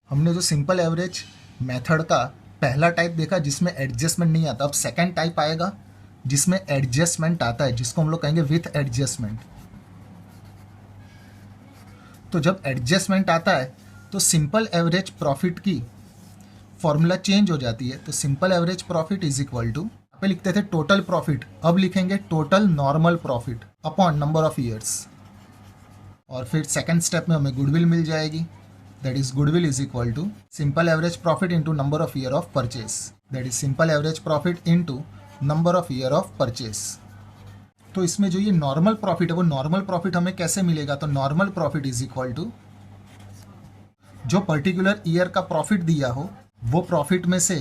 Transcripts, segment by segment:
हमने जो simple average method का पहला टाइप देखा जिसमें एडजस्टमेंट नहीं आता, अब सेकंड टाइप आएगा जिसमें एडजस्टमेंट आता है, जिसको हम लोग कहेंगे विथ एडजस्टमेंट। तो जब एडजस्टमेंट आता है तो सिंपल एवरेज प्रॉफिट की फॉर्मूला चेंज हो जाती है। तो simple average profit is equal to, यहाँ पे लिखते थे टोटल प्रॉफिट, अब लिखेंगे total normal profit upon number of years. और फिर सेकंड स्टेप में हमें गुडविल मिल जाएगी, that is goodwill is equal to simple average profit into number of year of purchase, that is simple average profit into number of year of purchase. तो इसमें जो ये नॉर्मल प्रॉफिट है वो नॉर्मल प्रॉफिट हमें कैसे मिलेगा, तो normal profit is equal to जो पर्टिकुलर ईयर का प्रॉफिट दिया हो वो प्रॉफिट में से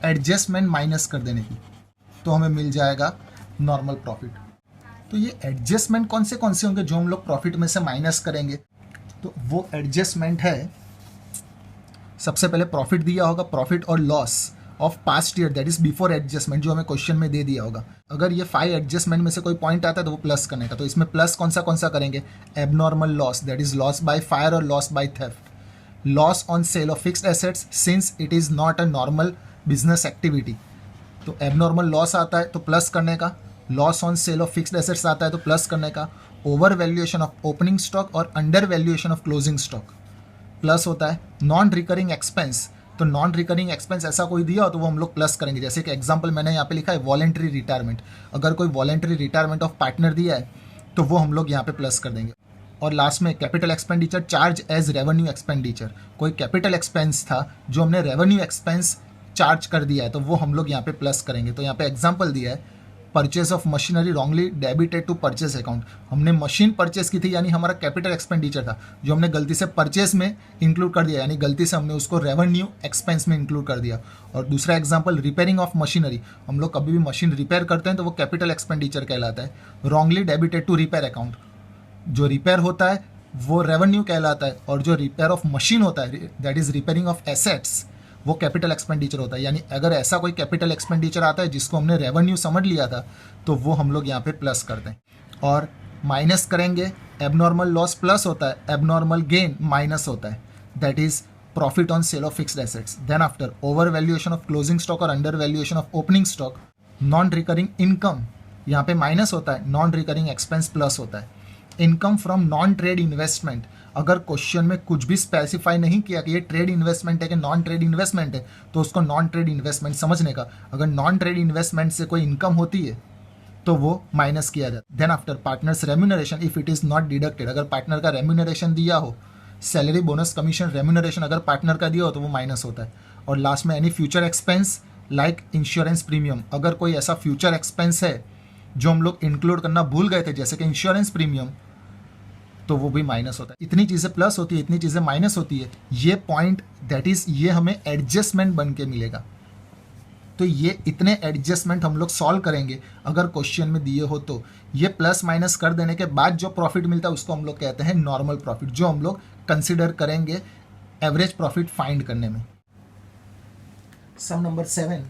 एडजस्टमेंट माइनस कर देने की, तो हमें मिल जाएगा नॉर्मल प्रॉफिट। तो ये एडजस्टमेंट कौन से होंगे जो हम लोग प्रॉफिट में से माइनस करेंगे, तो वो एडजस्टमेंट है, सबसे पहले प्रॉफिट दिया होगा, प्रॉफिट और loss of past year, that is before adjustment, जो हमें क्वेश्चन में दे दिया होगा। अगर ये 5 एडजस्टमेंट में से कोई पॉइंट आता है तो वो प्लस करने का, तो इसमें प्लस कौन सा करेंगे, abnormal loss, that is loss by fire और loss by theft, loss on sale of fixed assets since it is not a normal business activity, तो एबनॉर्मल लॉस आता है तो प्लस करने का, loss on sale of fixed assets आता है तो प्लस करने का, over valuation of opening stock और under valuation of closing stock plus होता है, नॉन रिकरिंग एक्सपेंस, तो नॉन रिकरिंग एक्सपेंस ऐसा कोई दिया हो तो वो हम लोग प्लस करेंगे, जैसे कि एग्जांपल मैंने यहाँ पे लिखा है वॉलेंट्री रिटायरमेंट, अगर कोई वॉलेंट्री रिटायरमेंट ऑफ पार्टनर दिया है तो वो हम लोग यहाँ पे प्लस कर देंगे। और लास्ट में capital expenditure charge as revenue expenditure, कोई कैपिटल एक्सपेंस था जो हमने रेवेन्यू एक्सपेंस चार्ज कर दिया है तो वो हम लोग यहाँ पे प्लस करेंगे। तो यहाँ पे एग्जांपल दिया है purchase of machinery wrongly debited to purchase account, हमने मशीन परचेज की थी यानी हमारा कैपिटल एक्सपेंडिचर था जो हमने गलती से परचेज में इंक्लूड कर दिया, यानी गलती से हमने उसको रेवेन्यू एक्सपेंस में इंक्लूड कर दिया। और दूसरा एग्जांपल रिपेयरिंग ऑफ मशीनरी, हम लोग कभी भी मशीन रिपेयर करते हैं तो वो कैपिटल एक्सपेंडिचर कहलाता है, wrongly debited to repair account, जो रिपेयर होता है वो रेवेन्यू कहलाता है, और जो रिपेयर ऑफ मशीन होता है that is repairing of assets वो कैपिटल एक्सपेंडिचर होता है। यानी अगर ऐसा कोई कैपिटल एक्सपेंडिचर आता है जिसको हमने रेवेन्यू समझ लिया था तो वो हम लोग यहाँ पे प्लस करते हैं, और माइनस करेंगे, एबनॉर्मल लॉस प्लस होता है, एबनॉर्मल गेन माइनस होता है, that is profit on sale of fixed assets. Then after over valuation of closing stock और under valuation of opening stock, non recurring income यहाँ पे माइनस होता है, नॉन रिकरिंग एक्सपेंस प्लस होता है, income from non trade investment, अगर question में कुछ भी स्पेसिफाई नहीं किया कि ये ट्रेड इन्वेस्टमेंट है कि नॉन ट्रेड इन्वेस्टमेंट है तो उसको नॉन ट्रेड इन्वेस्टमेंट समझने का, अगर नॉन ट्रेड इन्वेस्टमेंट से कोई इनकम होती है तो वो माइनस किया जाता है। Then after partners remuneration if it is not deducted, अगर पार्टनर का रेम्यूनरेशन दिया हो, सैलरी बोनस कमीशन रेम्यूनरेशन अगर पार्टनर का दिया हो तो वो माइनस होता है। और लास्ट में any future expense like insurance premium, अगर कोई ऐसा फ्यूचर एक्सपेंस है जो हम लोग इंक्लूड करना भूल गए थे जैसे कि इंश्योरेंस प्रीमियम, तो वो भी माइनस होता है। इतनी चीज़ें प्लस होती है, इतनी चीज़ें माइनस होती है, ये पॉइंट दैट इज ये हमें एडजस्टमेंट बन के मिलेगा। तो ये इतने एडजस्टमेंट हम लोग सॉल्व करेंगे अगर क्वेश्चन में दिए हो तो, ये प्लस माइनस कर देने के बाद जो प्रॉफिट मिलता है उसको हम लोग कहते हैं नॉर्मल प्रॉफिट, जो हम लोग कंसिडर करेंगे एवरेज प्रॉफिट फाइंड करने में। Sum number 7,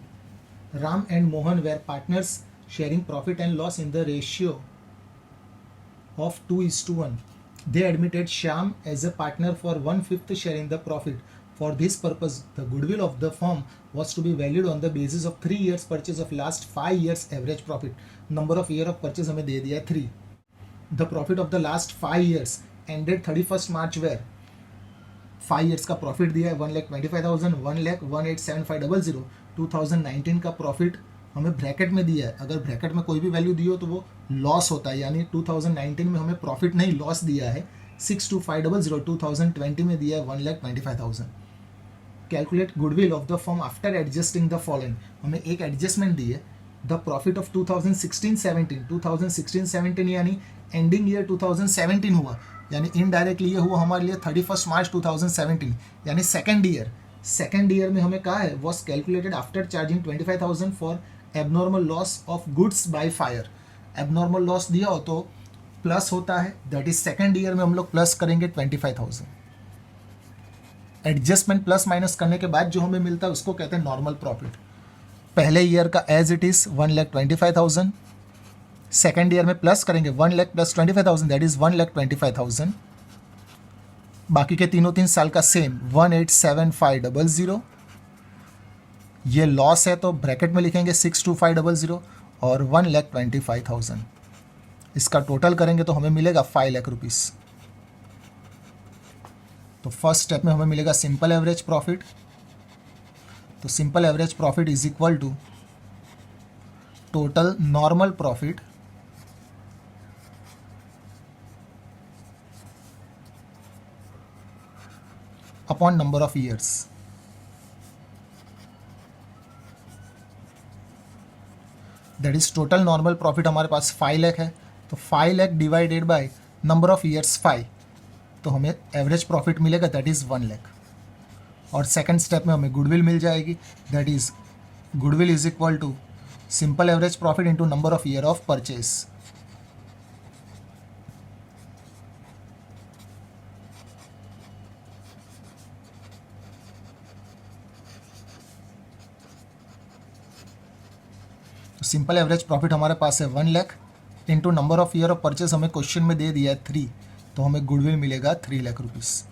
Ram and Mohan were partners sharing profit and loss in the ratio of 2:1. They admitted Shyam as a partner for 1/5 share in the profit. For this purpose, the goodwill of the firm was to be valued on the basis of 3 years purchase of last 5 years average profit. Number of year of purchase हमें दे दिया है 3. The profit of the last 5 years ended 31st March where 5 years का profit दिया है 1,25,000, 1,18,7500, 2019 का profit हमें bracket में दिया है, अगर ब्रैकेट में कोई भी वैल्यू दी हो तो वो लॉस होता है, यानी 2019 में हमें प्रॉफिट नहीं लॉस दिया है 62500, 2020 में दिया है 1,25,000। Calculate goodwill of the firm after adjusting the following, हमें एक एडजस्टमेंट दी है, द प्रॉफिट ऑफ 2016-17 यानी एंडिंग ईयर 2017 हुआ, यानी इनडायरेक्टली ये हुआ हमारे लिए 31 मार्च 2017, यानी सेकेंड ईयर में हमें कहा है was calculated after charging 25,000 for abnormal loss of goods by fire. Abnormal loss दिया हो तो प्लस होता है, दैट इज सेकेंड ईयर में हम लोग प्लस करेंगे 25,000। एडजस्टमेंट प्लस माइनस करने के बाद जो हमें मिलता है उसको कहते हैं नॉर्मल प्रॉफिट। पहले ईयर का as it is 1,25,000, second year में प्लस करेंगे 1 लाख प्लस 25,000 दैट इज 1,25,000, बाकी के तीनों 3 साल का सेम 187500। ये लॉस है तो ब्रैकेट में लिखेंगे 62500 और 1,25,000। इसका टोटल करेंगे तो हमें मिलेगा 5 लाख रुपीस। तो फर्स्ट स्टेप में हमें मिलेगा सिंपल एवरेज प्रॉफिट। तो simple average profit is equal to total normal profit upon number of years. That is total normal profit हमारे पास 5 लाख है, तो 5 lakh divided by number of years 5, तो हमें एवरेज प्रॉफिट मिलेगा दैट इज़ 1 लाख। और सेकंड स्टेप में हमें गुडविल मिल जाएगी, that is goodwill is equal to simple average profit into number of year of purchase. तो सिंपल एवरेज प्रॉफिट हमारे पास है 1 lakh into number of year of purchase हमें क्वेश्चन में दे दिया है 3, तो हमें गुडविल मिलेगा 3 लाख रुपीस।